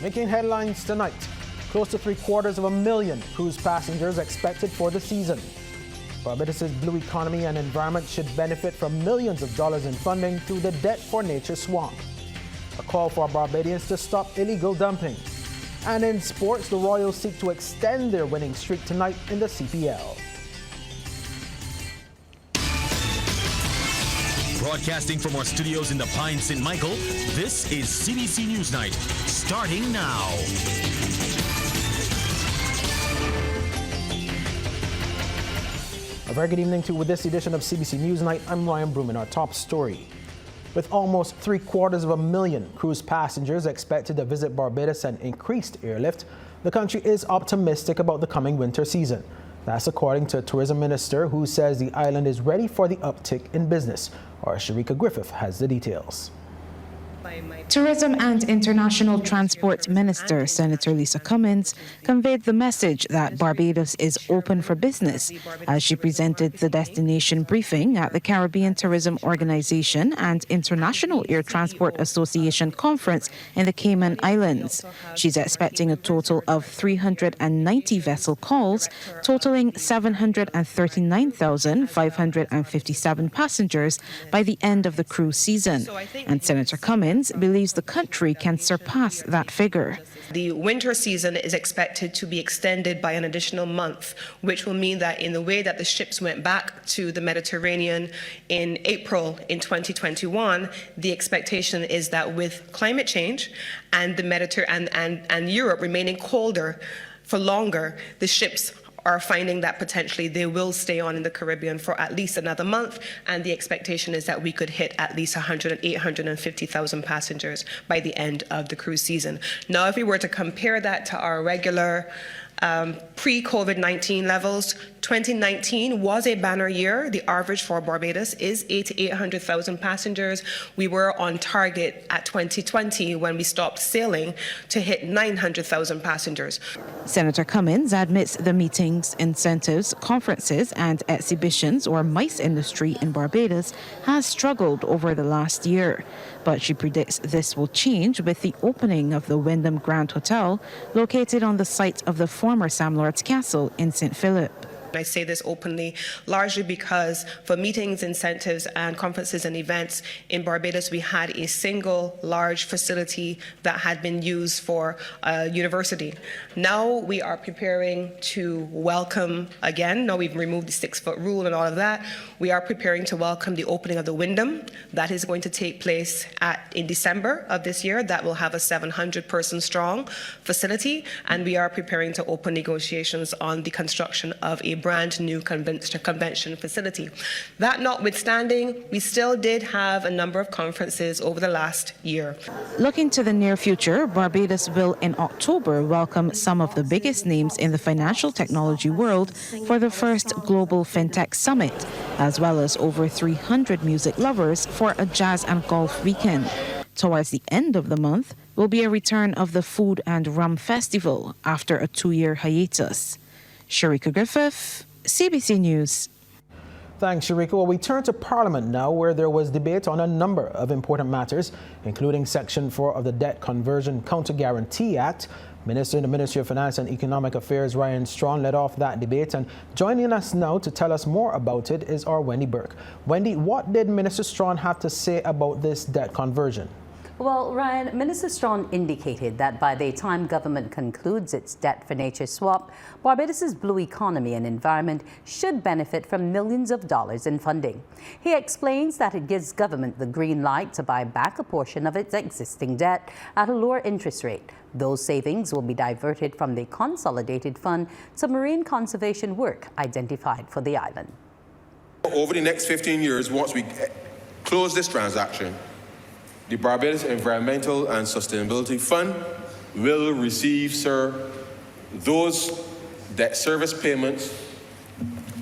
Making headlines tonight, close to 750,000 cruise passengers expected for the season. Barbados' blue economy and environment should benefit from millions of dollars in funding through the Debt for Nature swamp. A call for Barbadians to stop illegal dumping. And in sports, the Royals seek to extend their winning streak tonight in the CPL. Broadcasting from our studios in the Pine St. Michael, this is CBC NewsNight, starting now. A very good evening to with this edition of CBC NewsNight. I'm Ryan Broom in our top story. With almost 750,000 cruise passengers expected to visit Barbados and increased airlift, the country is optimistic about the coming winter season. That's according to Tourism Minister, who says the island is ready for the uptick in business. Our Sharika Griffith has the details. Tourism and International Transport Minister Senator Lisa Cummins conveyed the message that Barbados is open for business as she presented the destination briefing at the Caribbean Tourism Organization and International Air Transport Association conference in the Cayman Islands. She's expecting a total of 390 vessel calls, totaling 739,557 passengers by the end of the cruise season. And Senator Cummins believes the country can surpass that figure. The winter season is expected to be extended by an additional month, which will mean that in the way that the ships went back to the Mediterranean in April in 2021, the expectation is that with climate change and the Mediterranean and Europe remaining colder for longer, the ships are finding that potentially they will stay on in the Caribbean for at least another month, and the expectation is that we could hit at least 850,000 passengers by the end of the cruise season. Now, if we were to compare that to our regular pre-COVID-19 levels, 2019 was a banner year. The average for Barbados is 800,000 passengers. We were on target at 2020 when we stopped sailing to hit 900,000 passengers. Senator Cummins admits the meetings, incentives, conferences and exhibitions or MICE industry in Barbados has struggled over the last year. But she predicts this will change with the opening of the Wyndham Grand Hotel located on the site of the former Sam Lord's Castle in St. Philip. I say this openly, largely because for meetings, incentives, and conferences and events in Barbados, we had a single large facility that had been used for a university. Now we are preparing to welcome again. Now we've removed the 6-foot rule and all of that. We are preparing to welcome the opening of the Wyndham. That is going to take place in December of this year. That will have a 700-person strong facility, and we are preparing to open negotiations on the construction of a brand new convention facility. That notwithstanding, we still did have a number of conferences over the last year. Looking to the near future, Barbados will in October welcome some of the biggest names in the financial technology world for the first Global FinTech Summit, as well as over 300 music lovers for a jazz and golf weekend. Towards the end of the month will be a return of the Food and Rum Festival after a 2-year hiatus. Sharika Griffith, CBC News. Thanks, Sharika. Well, we turn to Parliament now, where there was debate on a number of important matters, including Section 4 of the Debt Conversion Counter Guarantee Act. Minister in the Ministry of Finance and Economic Affairs, Ryan Strawn, led off that debate. And joining us now to tell us more about it is our Wendy Burke. Wendy, what did Minister Strawn have to say about this debt conversion? Well, Ryan, Minister Strawn indicated that by the time government concludes its Debt for Nature swap, Barbados' blue economy and environment should benefit from millions of dollars in funding. He explains that it gives government the green light to buy back a portion of its existing debt at a lower interest rate. Those savings will be diverted from the consolidated fund to marine conservation work identified for the island. Over the next 15 years, once we close this transaction, the Barbados Environmental and Sustainability Fund will receive, sir, those debt service payments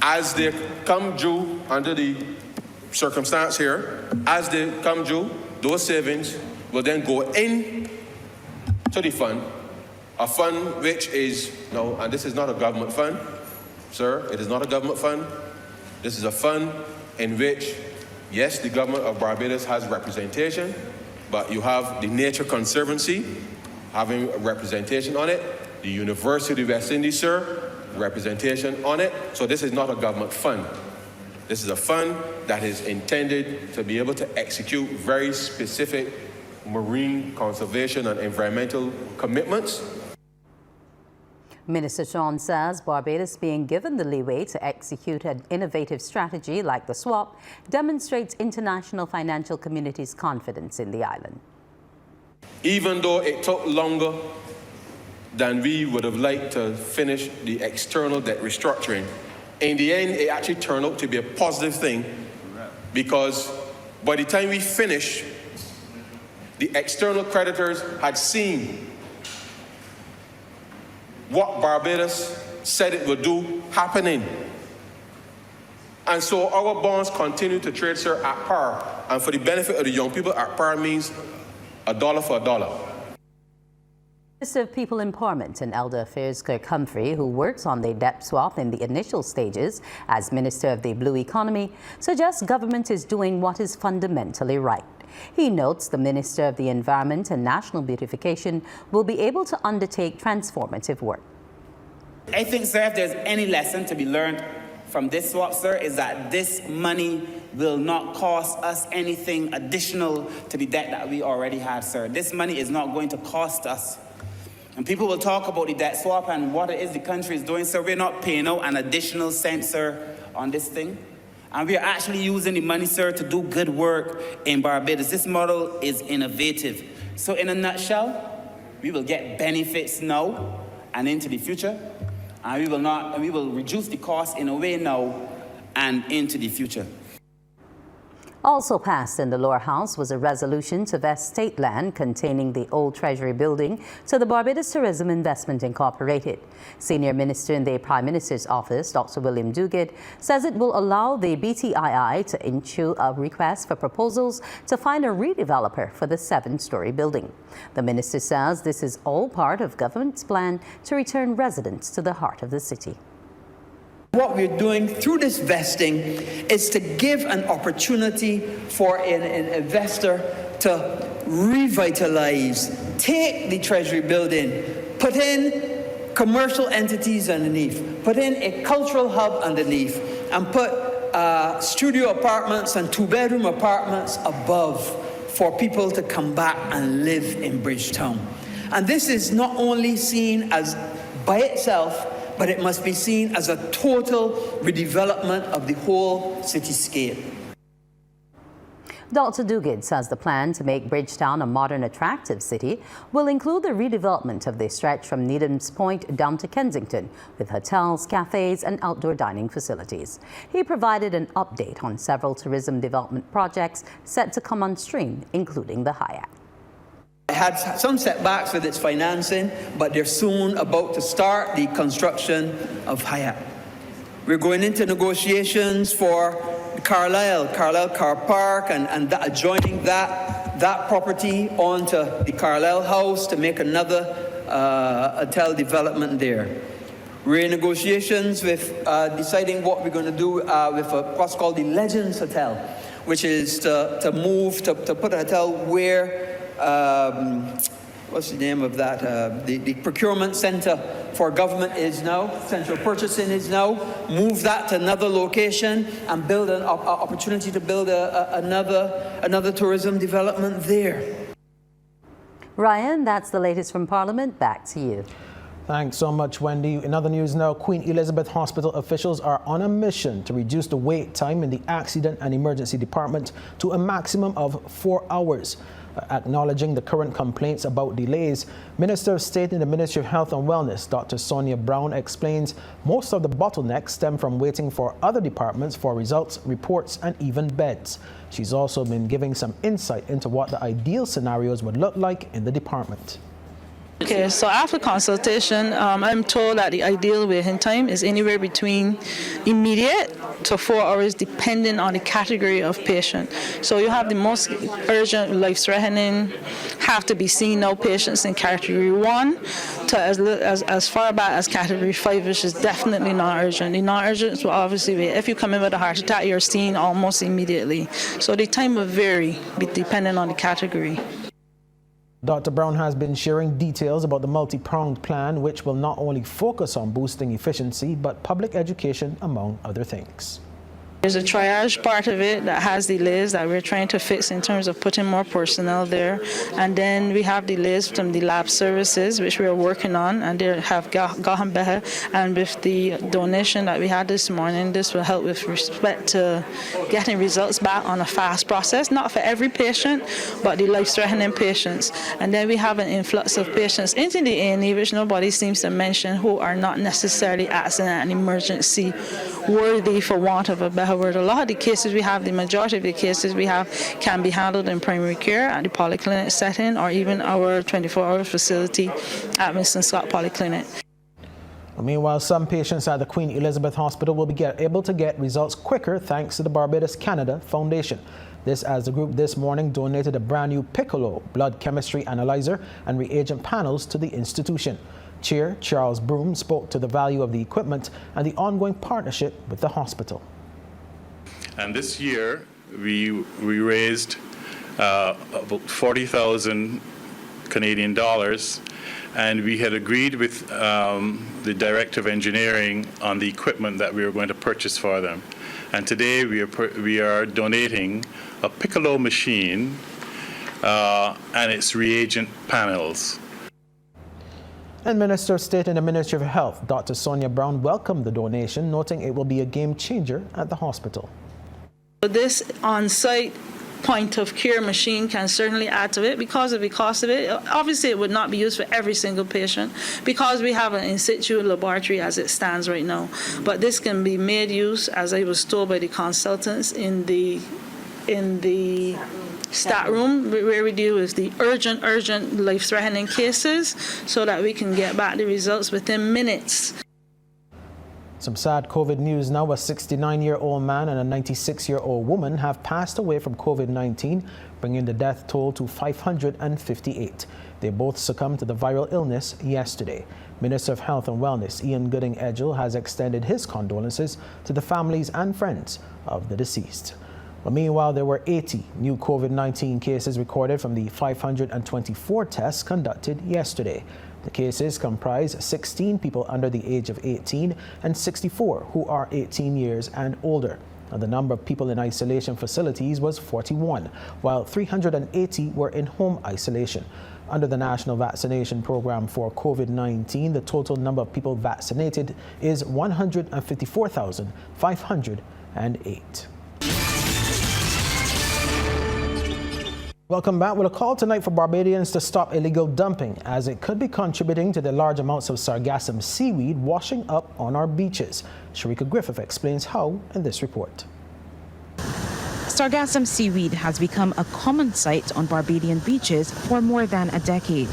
as they come due under the circumstance here. As they come due, those savings will then go in to the fund, a fund which is, no, and this is not a government fund, sir, it is not a government fund. This is a fund in which, yes, the government of Barbados has representation, but you have the Nature Conservancy, having a representation on it. The University of West Indies, sir, representation on it. So this is not a government fund. This is a fund that is intended to be able to execute very specific marine conservation and environmental commitments. Minister Sean says Barbados being given the leeway to execute an innovative strategy like the swap demonstrates international financial community's confidence in the island. Even though it took longer than we would have liked to finish the external debt restructuring, in the end, it actually turned out to be a positive thing, because by the time we finished, the external creditors had seen what Barbados said it would do happening. And so our bonds continue to trade, sir, at par. And for the benefit of the young people, at par means a dollar for a dollar. Minister of People Empowerment and Elder Affairs Kirk Humphrey, who works on the debt swap in the initial stages as Minister of the Blue Economy, suggests government is doing what is fundamentally right. He notes the Minister of the Environment and National Beautification will be able to undertake transformative work. I think, sir, if there's any lesson to be learned from this swap, sir, is that this money will not cost us anything additional to the debt that we already have, sir. This money is not going to cost us. And people will talk about the debt swap and what it is the country is doing, sir. We're not paying out an additional cent, sir, on this thing. And we are actually using the money, sir, to do good work in Barbados. This model is innovative. So in a nutshell, we will get benefits now and into the future. And we will reduce the cost in a way now and into the future. Also passed in the lower house was a resolution to vest state land containing the old Treasury building to the Barbados Tourism Investment Incorporated. Senior Minister in the Prime Minister's office, Dr. William Duguid, says it will allow the BTII to issue a request for proposals to find a redeveloper for the 7-story building. The minister says this is all part of government's plan to return residents to the heart of the city. What we're doing through this vesting is to give an opportunity for an investor to revitalize, take the Treasury building, put in commercial entities underneath, put in a cultural hub underneath, and put studio apartments and 2-bedroom apartments above for people to come back and live in Bridgetown. And this is not only seen as by itself, but it must be seen as a total redevelopment of the whole cityscape. Dr. Duguid says the plan to make Bridgetown a modern, attractive city will include the redevelopment of the stretch from Needham's Point down to Kensington, with hotels, cafes, and outdoor dining facilities. He provided an update on several tourism development projects set to come on stream, including the Hyatt. It had some setbacks with its financing, but they're soon about to start the construction of Hyatt. We're going into negotiations for Carlisle Car Park and adjoining that property onto the Carlisle House to make another hotel development there. We're in negotiations with deciding what we're going to do with what's called the Legends Hotel, which is to put a hotel where what's the name of that? The procurement center for government is now, central purchasing is now, move that to another location and build an opportunity to build another tourism development there. Ryan, that's the latest from Parliament. Back to you. Thanks so much, Wendy. In other news now, Queen Elizabeth Hospital officials are on a mission to reduce the wait time in the Accident and Emergency Department to a maximum of 4 hours. Acknowledging the current complaints about delays, Minister of State in the Ministry of Health and Wellness, Dr. Sonia Brown, explains most of the bottlenecks stem from waiting for other departments for results, reports, and even beds. She's also been giving some insight into what the ideal scenarios would look like in the department. Okay, so after consultation, I'm told that the ideal waiting time is anywhere between immediate to 4 hours, depending on the category of patient. So you have the most urgent, life-threatening, have to be seen now patients in category 1 to as far back as category 5, which is definitely non-urgent. The non-urgent will obviously be, if you come in with a heart attack, you're seen almost immediately. So the time will vary depending on the category. Dr. Brown has been sharing details about the multi-pronged plan, which will not only focus on boosting efficiency, but public education, among other things. There's a triage part of it that has delays that we're trying to fix in terms of putting more personnel there. And then we have delays from the lab services, which we're working on, and they have gotten better. And with the donation that we had this morning, this will help with respect to getting results back on a fast process, not for every patient, but the life-threatening patients. And then we have an influx of patients into the A&E, which nobody seems to mention, who are not necessarily accident and emergency worthy, for want of a better word. A lot of the cases we have, the majority of the cases we have, can be handled in primary care at the polyclinic setting, or even our 24-hour facility at Winston Scott Polyclinic. Meanwhile, some patients at the Queen Elizabeth Hospital will be able to get results quicker thanks to the Barbados Canada Foundation. This as the group this morning donated a brand new Piccolo blood chemistry analyzer and reagent panels to the institution. Chair Charles Broom spoke to the value of the equipment and the ongoing partnership with the hospital. And this year, we raised about 40,000 Canadian dollars, and we had agreed with the Director of Engineering on the equipment that we were going to purchase for them. And today we are donating a Piccolo machine and its reagent panels. And Minister of State in the Ministry of Health, Dr. Sonia Brown, welcomed the donation, noting it will be a game changer at the hospital. This on-site point-of-care machine can certainly add to it because of the cost of it. Obviously, it would not be used for every single patient because we have an in-situ laboratory as it stands right now. But this can be made use, as I was told by the consultants, in the stat room, where we deal with the urgent life-threatening cases, so that we can get back the results within minutes. Some sad COVID news now. A 69-year-old man and a 96-year-old woman have passed away from COVID-19, bringing the death toll to 558. They both succumbed to the viral illness yesterday. Minister of Health and Wellness Ian Gooding-Edgell has extended his condolences to the families and friends of the deceased. But meanwhile, there were 80 new COVID-19 cases recorded from the 524 tests conducted yesterday. The cases comprise 16 people under the age of 18 and 64 who are 18 years and older. Now, the number of people in isolation facilities was 41, while 380 were in home isolation. Under the National Vaccination Program for COVID-19, the total number of people vaccinated is 154,508. Welcome back. With a call tonight for Barbadians to stop illegal dumping, as it could be contributing to the large amounts of sargassum seaweed washing up on our beaches. Sharika Griffith explains how in this report. Sargassum seaweed has become a common sight on Barbadian beaches for more than a decade.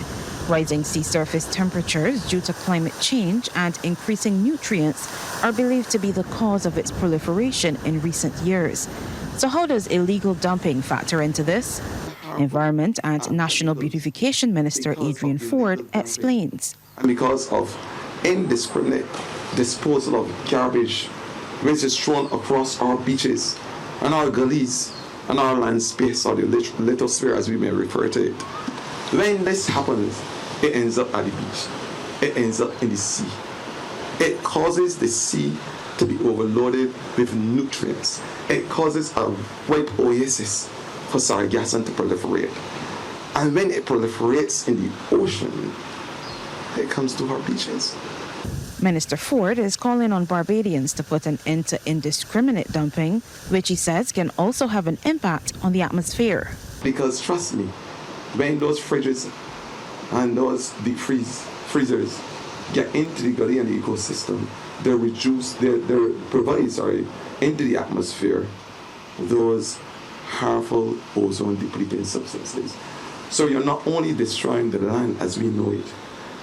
Rising sea surface temperatures due to climate change and increasing nutrients are believed to be the cause of its proliferation in recent years. So how does illegal dumping factor into this? Environment and National Beautification Minister Adrian Ford explains. And because of indiscriminate disposal of garbage, which is thrown across our beaches and our gullies and our land space, or the lithosphere as we may refer to it. When this happens, it ends up at the beach. It ends up in the sea. It causes the sea to be overloaded with nutrients. It causes a ripe oasis for sargassum to proliferate. And when it proliferates in the ocean, it comes to our beaches. Minister Ford is calling on Barbadians to put an end to indiscriminate dumping, which he says can also have an impact on the atmosphere. Because trust me, when those fridges and those deep freezers get into the gully and the ecosystem, they provide into the atmosphere those harmful ozone depleting substances. So you're not only destroying the land as we know it,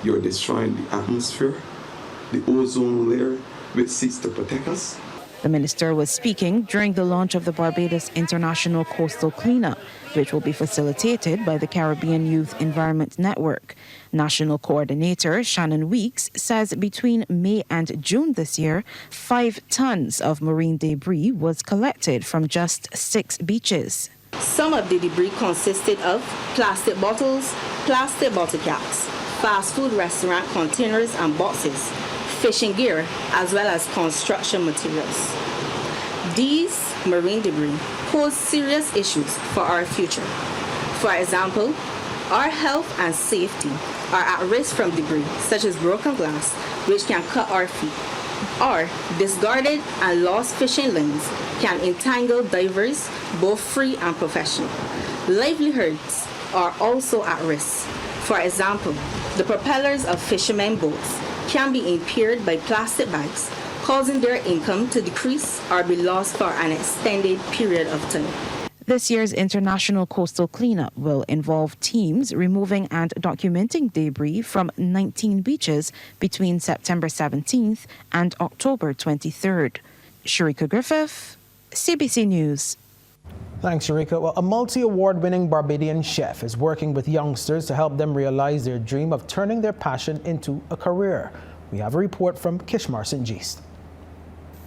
you're destroying the atmosphere, the ozone layer, which seeks to protect us. The minister was speaking during the launch of the Barbados International Coastal Cleanup, which will be facilitated by the Caribbean Youth Environment Network. National Coordinator Shannon Weeks says between May and June this year, 5 tons of marine debris was collected from just 6 beaches. Some of the debris consisted of plastic bottles, plastic bottle caps, fast food restaurant containers and boxes, fishing gear, as well as construction materials. These marine debris pose serious issues for our future. For example, our health and safety are at risk from debris such as broken glass, which can cut our feet, or discarded and lost fishing lanes can entangle divers, both free and professional. Livelihoods are also at risk. For example, the propellers of fishermen boats can be impaired by plastic bags, causing their income to decrease or be lost for an extended period of time. This year's International Coastal Cleanup will involve teams removing and documenting debris from 19 beaches between September 17th and October 23rd. Sharika Griffith, CBC News. Thanks, Sharika. Well, a multi-award-winning Barbadian chef is working with youngsters to help them realize their dream of turning their passion into a career. We have a report from Kishmar St-Jeest.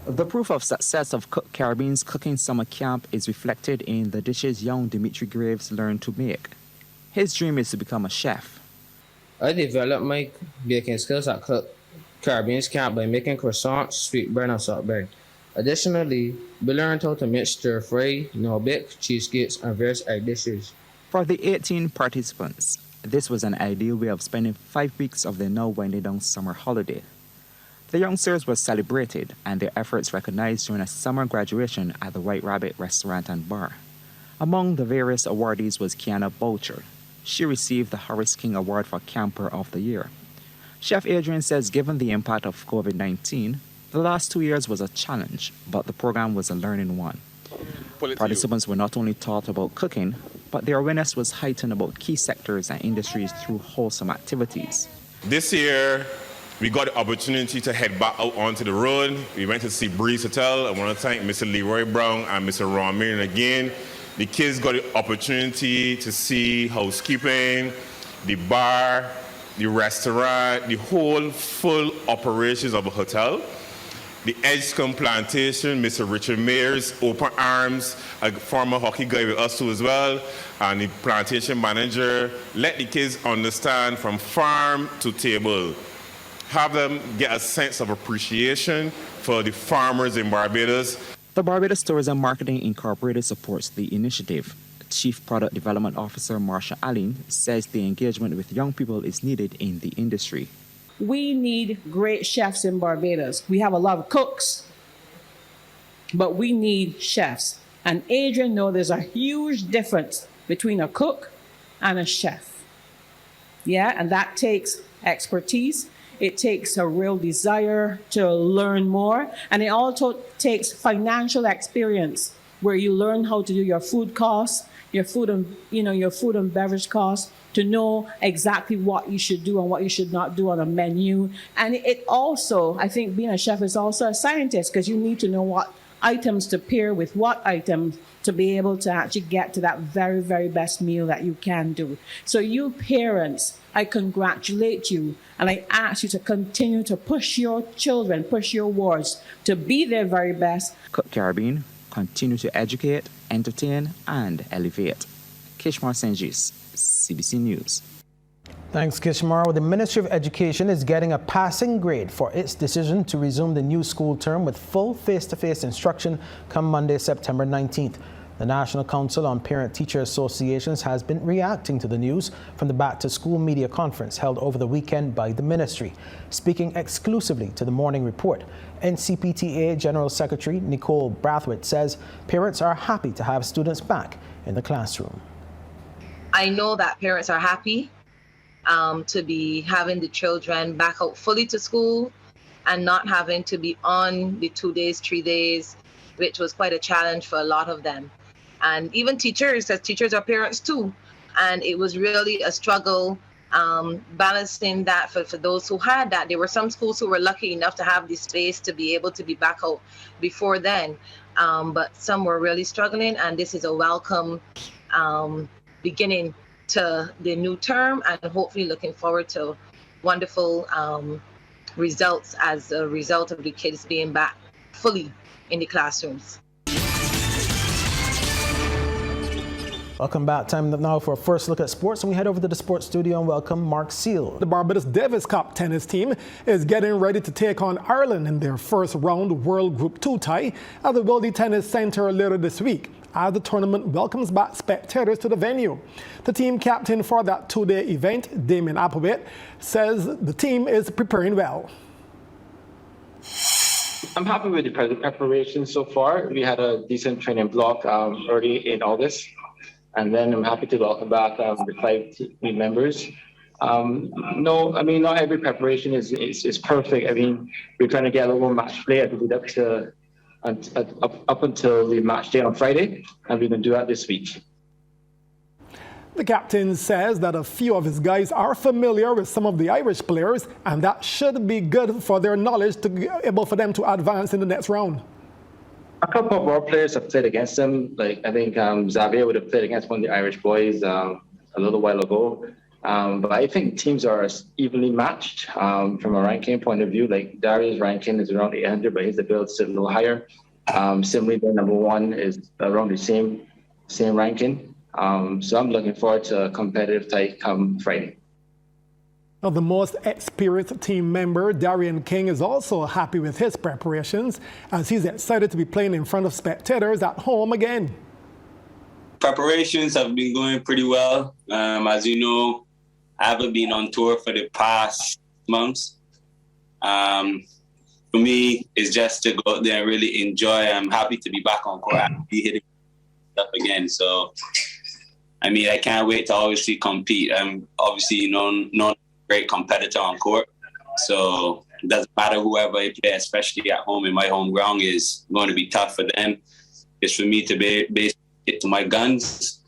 The proof of success of Cook Caribbean's cooking summer camp is reflected in the dishes young Dimitri Graves learned to make. His dream is to become a chef. I developed my baking skills at Cook Caribbean's camp by making croissants, sweet bread, and salt bread. Additionally, we learned how to make stir-fry, no-bake, cheesecakes, and various egg dishes. For the 18 participants, this was an ideal way of spending 5 weeks of their now winding down summer holiday. The youngsters were celebrated and their efforts recognized during a summer graduation at the White Rabbit Restaurant and Bar. Among the various awardees was Kiana Boucher. She received the Horace King Award for Camper of the Year. Chef Adrian says given the impact of COVID-19, the last 2 years was a challenge, but the program was a learning one. Participants were not only taught about cooking, but their awareness was heightened about key sectors and industries through wholesome activities. This year, we got the opportunity to head back out onto the road. We went to see Breeze Hotel. I want to thank Mr. Leroy Brown and Mr. Ron Marion again. The kids got the opportunity to see housekeeping, the bar, the restaurant, the whole full operations of a hotel. The Edgecombe Plantation, Mr. Richard Mayers, open arms, a former hockey guy with us too as well, and the plantation manager. Let the kids understand from farm to table. Have them get a sense of appreciation for the farmers in Barbados. The Barbados Tourism Marketing Incorporated supports the initiative. Chief Product Development Officer Marsha Allen says the engagement with young people is needed in the industry. We need great chefs in Barbados. We have a lot of cooks, but we need chefs. And Adrian knows there's a huge difference between a cook and a chef. Yeah, and that takes expertise. It takes a real desire to learn more, and it also takes financial experience where you learn how to do your food costs, your food and beverage costs, to know exactly what you should do and what you should not do on a menu. And it also, I think being a chef is also a scientist, because you need to know what items to pair with what items to be able to actually get to that very, very best meal that you can do. So you parents, I congratulate you, and I ask you to continue to push your children, push your wards to be their very best. Cook Caribbean, continue to educate, entertain, and elevate. Kishmar St-Jeest, CBC News. Thanks, Kishmar. The Ministry of Education is getting a passing grade for its decision to resume the new school term with full face-to-face instruction come Monday, September 19th. The National Council on Parent-Teacher Associations has been reacting to the news from the Back to School media conference held over the weekend by the ministry. Speaking exclusively to the Morning Report, NCPTA General Secretary Nicole Brathwaite says parents are happy to have students back in the classroom. I know that parents are happy to be having the children back out fully to school and not having to be on the 2 days, 3 days, which was quite a challenge for a lot of them. And even teachers, as teachers are parents too. And it was really a struggle balancing that for those who had that. There were some schools who were lucky enough to have the space to be able to be back out before then. But some were really struggling, and this is a welcome beginning to the new term, and hopefully looking forward to wonderful results as a result of the kids being back fully in the classrooms. Welcome back. Time now for a first look at sports, and we head over to the sports studio and welcome Mark Seal. The Barbados Davis Cup tennis team is getting ready to take on Ireland in their first round World Group 2 tie at the Wildy Tennis Centre later this week, as the tournament welcomes back spectators to the venue. The team captain for that two-day event, Damien Applewhite, says the team is preparing well. I'm happy with the preparation so far. We had a decent training block early in August. And then I'm happy to welcome back the 5 team members. Not every preparation is perfect. I mean, we're trying to get a little more match play up until the match day on Friday, and we're going to do that this week. The captain says that a few of his guys are familiar with some of the Irish players, and that should be good for their knowledge to be able for them to advance in the next round. A couple of our players have played against them. Like I think Xavier would have played against one of the Irish boys a little while ago. But I think teams are evenly matched from a ranking point of view. Like Darius' ranking is around 800, but his ability is a little higher. Similarly, the number 1 is around the same ranking. So I'm looking forward to a competitive tie come Friday. Now, the most experienced team member, Darian King, is also happy with his preparations as he's excited to be playing in front of spectators at home again. Preparations have been going pretty well. As you know, I haven't been on tour for the past months. For me, it's just to go out there and really enjoy. I'm happy to be back on court and be hitting stuff again. So, I mean, I can't wait to obviously compete. I'm obviously not great competitor on court, so it doesn't matter whoever I play, especially at home in my home ground, is going to be tough for them. It's for me to basically get to my guns,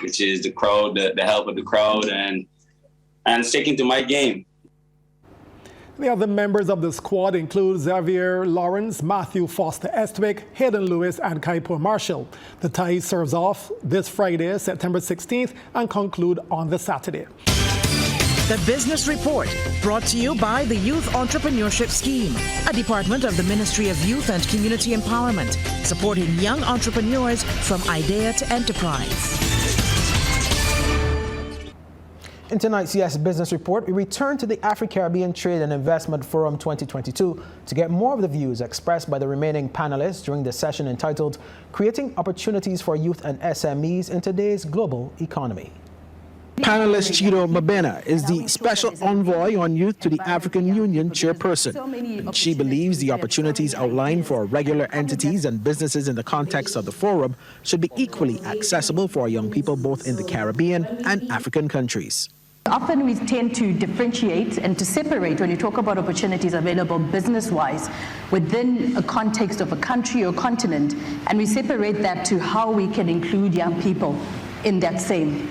which is the crowd, the help of the crowd, and sticking to my game. The other members of the squad include Xavier Lawrence, Matthew Foster Estwick, Hayden Lewis, and Kaipo Marshall. The tie serves off this Friday, September 16th, and conclude on the Saturday. The Business Report, brought to you by the Youth Entrepreneurship Scheme, a department of the Ministry of Youth and Community Empowerment, supporting young entrepreneurs from idea to enterprise. In tonight's Yes Business Report, we return to the Afro-Caribbean Trade and Investment Forum 2022 to get more of the views expressed by the remaining panelists during the session entitled Creating Opportunities for Youth and SMEs in Today's Global Economy. Panelist Chido Mabena is the special envoy on youth to the African Union chairperson. And she believes the opportunities outlined for regular entities and businesses in the context of the forum should be equally accessible for young people both in the Caribbean and African countries. Often we tend to differentiate and to separate when you talk about opportunities available business-wise within a context of a country or continent, and we separate that to how we can include young people in that same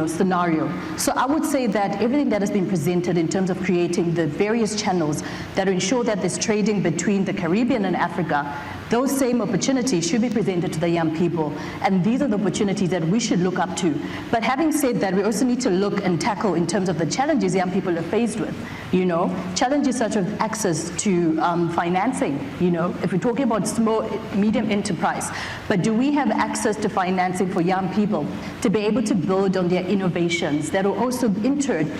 scenario. So I would say that everything that has been presented in terms of creating the various channels that ensure that there's trading between the Caribbean and Africa, those same opportunities should be presented to the young people, and these are the opportunities that we should look up to. But having said that, we also need to look and tackle in terms of the challenges young people are faced with. Challenges such as access to financing. If we're talking about small, medium enterprise, but do we have access to financing for young people to be able to build on their innovations that will also in turn,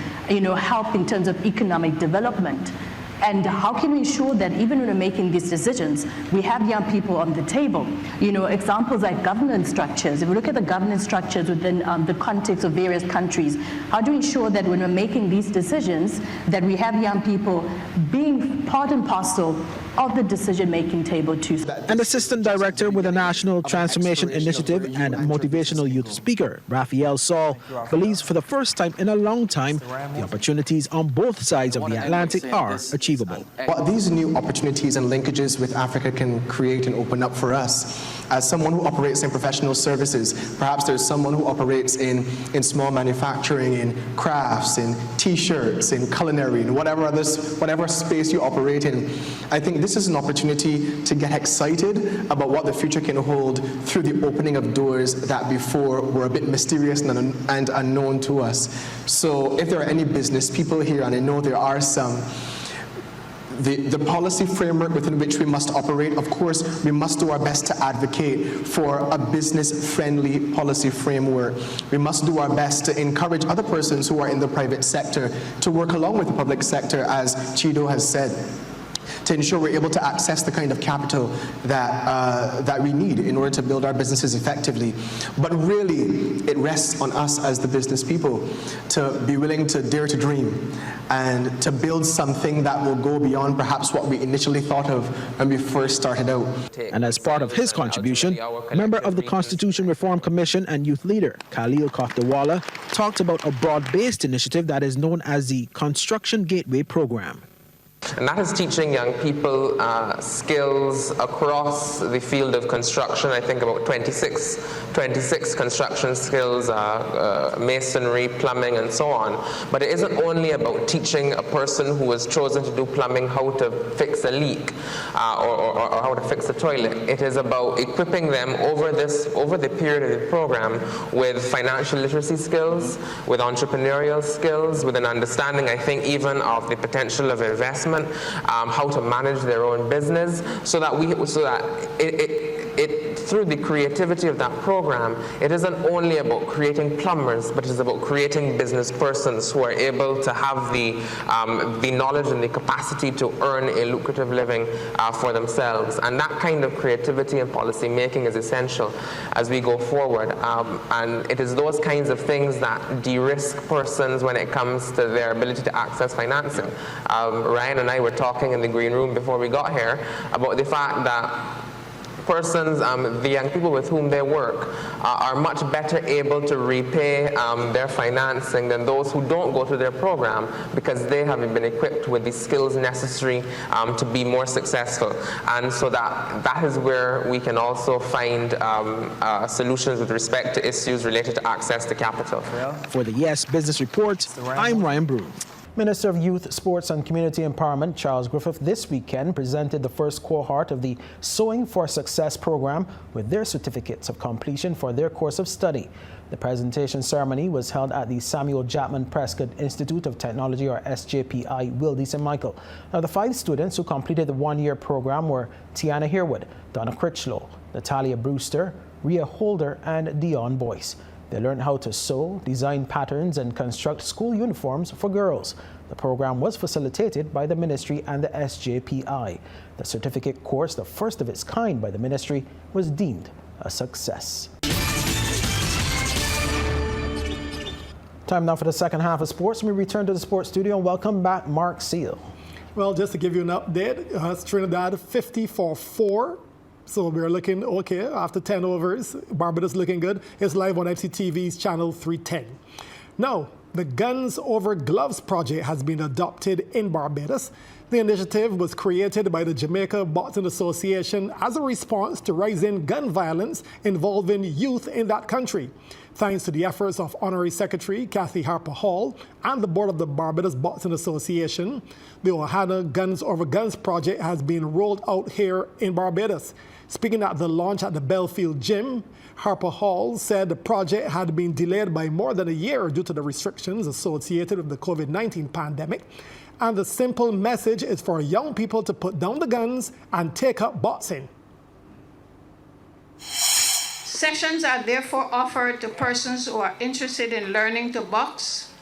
help in terms of economic development? And how can we ensure that even when we're making these decisions, we have young people on the table? Examples like governance structures. If we look at the governance structures within the context of various countries, how do we ensure that when we're making these decisions, that we have young people being part and parcel of the decision-making table too? An assistant director with the National Transformation Initiative and motivational youth speaker, Raphael Saul, believes for the first time in a long time, the opportunities on both sides of the Atlantic are achievable. What these new opportunities and linkages with Africa can create and open up for us, as someone who operates in professional services, perhaps there's someone who operates in small manufacturing, in crafts, in t-shirts, in culinary, in whatever space you operate in. I think this is an opportunity to get excited about what the future can hold through the opening of doors that before were a bit mysterious and unknown to us. So if there are any business people here, and I know there are some, the policy framework within which we must operate. Of course, we must do our best to advocate for a business-friendly policy framework. We must do our best to encourage other persons who are in the private sector to work along with the public sector, as Chido has said, to ensure we're able to access the kind of capital that we need in order to build our businesses effectively. But really, it rests on us as the business people to be willing to dare to dream and to build something that will go beyond perhaps what we initially thought of when we first started out. And as part of his contribution, a member of the Constitution Reform Commission and youth leader, Khalil Koftawala, talked about a broad-based initiative that is known as the Construction Gateway Program. And that is teaching young people skills across the field of construction. I think about 26 construction skills, masonry, plumbing, and so on. But it isn't only about teaching a person who has chosen to do plumbing how to fix a leak or how to fix a toilet. It is about equipping them over the period of the program with financial literacy skills, with entrepreneurial skills, with an understanding, I think, even of the potential of investment, how to manage their own business, so that through the creativity of that program, it isn't only about creating plumbers, but it's about creating business persons who are able to have the knowledge and the capacity to earn a lucrative living for themselves. And that kind of creativity and policy making is essential as we go forward. And it is those kinds of things that de-risk persons when it comes to their ability to access financing. Ryan and I were talking in the green room before we got here about the fact that persons, the young people with whom they work, are much better able to repay their financing than those who don't go to their program, because they haven't been equipped with the skills necessary to be more successful. And so that is where we can also find solutions with respect to issues related to access to capital. For the Yes Business Report, I'm Ryan Broom. Minister of Youth, Sports and Community Empowerment Charles Griffith this weekend presented the first cohort of the Sowing for Success program with their certificates of completion for their course of study. The presentation ceremony was held at the Samuel Chapman Prescott Institute of Technology, or SJPI, Wilde St. Michael. Now, the 5 students who completed the one-year program were Tiana Herwood, Donna Critchlow, Natalia Brewster, Rhea Holder, and Dion Boyce. They learned how to sew, design patterns, and construct school uniforms for girls. The program was facilitated by the ministry and the SJPI. The certificate course, the first of its kind by the ministry, was deemed a success. Time now for the second half of sports. We return to the sports studio and welcome back Mark Seal. Well, just to give you an update, Trinidad 50-4. So we're looking okay after 10 overs. Barbados looking good. It's live on FCTV's channel 310. Now, the Guns Over Gloves project has been adopted in Barbados. The initiative was created by the Jamaica Boxing Association as a response to rising gun violence involving youth in that country. Thanks to the efforts of Honorary Secretary Kathy Harper Hall and the board of the Barbados Boxing Association, the Ohana Guns Over Guns project has been rolled out here in Barbados. Speaking at the launch at the Belfield Gym, Harper Hall said the project had been delayed by more than a year due to the restrictions associated with the COVID-19 pandemic. And the simple message is for young people to put down the guns and take up boxing. Sessions are therefore offered to persons who are interested in learning to box,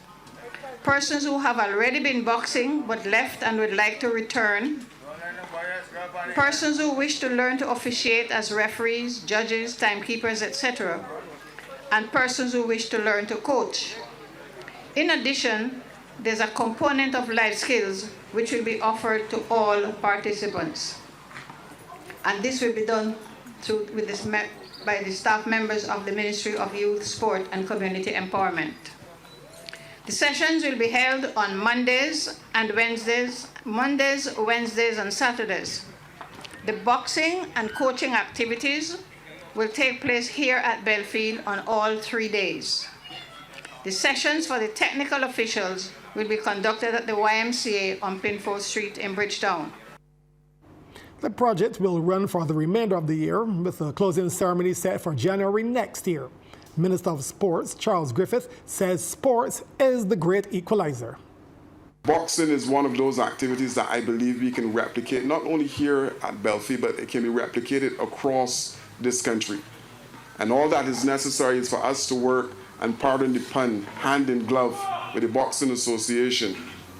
persons who have already been boxing but left and would like to return, persons who wish to learn to officiate as referees, judges, timekeepers, etc., and persons who wish to learn to coach. In addition, there's a component of life skills which will be offered to all participants. And this will be done by the staff members of the Ministry of Youth, Sport and Community Empowerment. The sessions will be held on Mondays, Wednesdays, and Saturdays. The boxing and coaching activities will take place here at Belfield on all 3 days. The sessions for the technical officials will be conducted at the YMCA on Pinfold Street in Bridgetown. The project will run for the remainder of the year, with a closing ceremony set for January next year. Minister of Sports Charles Griffith says sports is the great equalizer. Boxing is one of those activities that I believe we can replicate, not only here at Belfie, but it can be replicated across this country. And all that is necessary is for us to work, and pardon the pun, hand in glove with the Boxing Association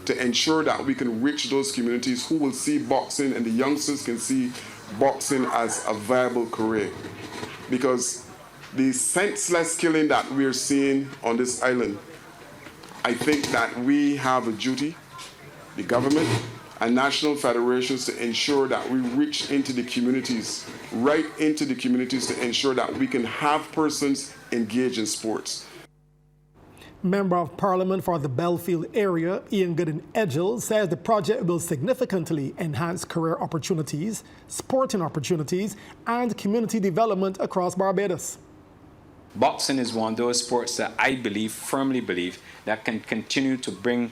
to ensure that we can reach those communities who will see boxing, and the youngsters can see boxing as a viable career. Because the senseless killing that we're seeing on this island, I think that we have a duty, the government and national federations, to ensure that we reach into the communities, right into the communities, to ensure that we can have persons engaged in sports. Member of Parliament for the Belfield area, Ian Gooden-Edgell, says the project will significantly enhance career opportunities, sporting opportunities, and community development across Barbados. Boxing is one of those sports that I firmly believe, that can continue to bring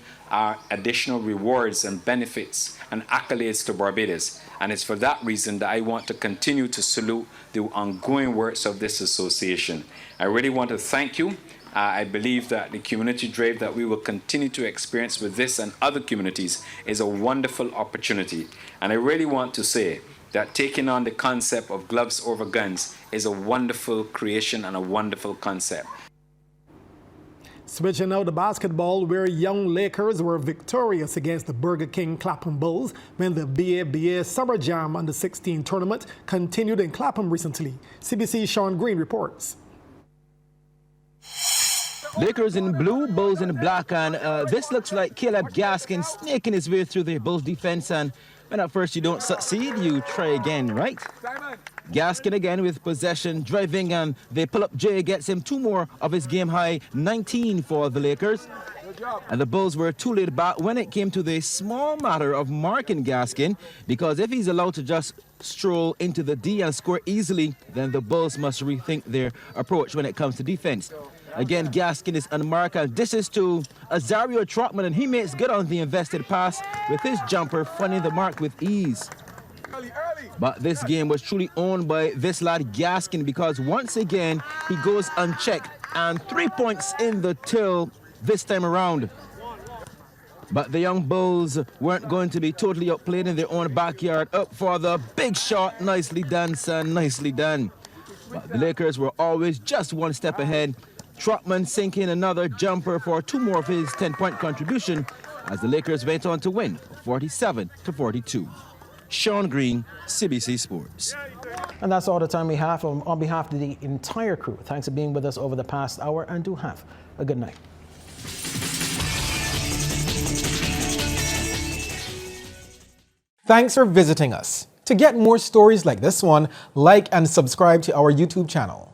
additional rewards and benefits and accolades to Barbados. And it's for that reason that I want to continue to salute the ongoing works of this association. I really want to thank you. I believe that the community drive that we will continue to experience with this and other communities is a wonderful opportunity. And I really want to say that taking on the concept of gloves over guns is a wonderful creation and a wonderful concept. Switching now to basketball, where young Lakers were victorious against the Burger King Clapham Bulls when the BABA Summer Jam Under-16 tournament continued in Clapham recently. CBC's Sean Green reports. Lakers in blue, Bulls in black, and this looks like Caleb Gaskin snaking his way through the Bulls defense, and when at first you don't succeed, you try again, right? Gaskin again with possession, driving, and they pull up. Jay gets him 2 more of his game-high 19 for the Lakers. And the Bulls were too laid back when it came to the small matter of marking Gaskin, because if he's allowed to just stroll into the D and score easily, then the Bulls must rethink their approach when it comes to defense. Again, Gaskin is unmarked, and this is to Azario Trotman, and he makes good on the invested pass with his jumper, finding the mark with ease. But this game was truly owned by this lad Gaskin, because once again he goes unchecked, and 3 points in the till this time around. But the young Bulls weren't going to be totally outplayed in their own backyard. Up for the big shot, nicely done, son, nicely done. But the Lakers were always just one step ahead. Trotman sinking another jumper for 2 more of his 10-point contribution as the Lakers went on to win 47-42. Sean Green, CBC Sports. And that's all the time we have. On behalf of the entire crew, thanks for being with us over the past hour, and do have a good night. Thanks for visiting us. To get more stories like this one, like and subscribe to our YouTube channel.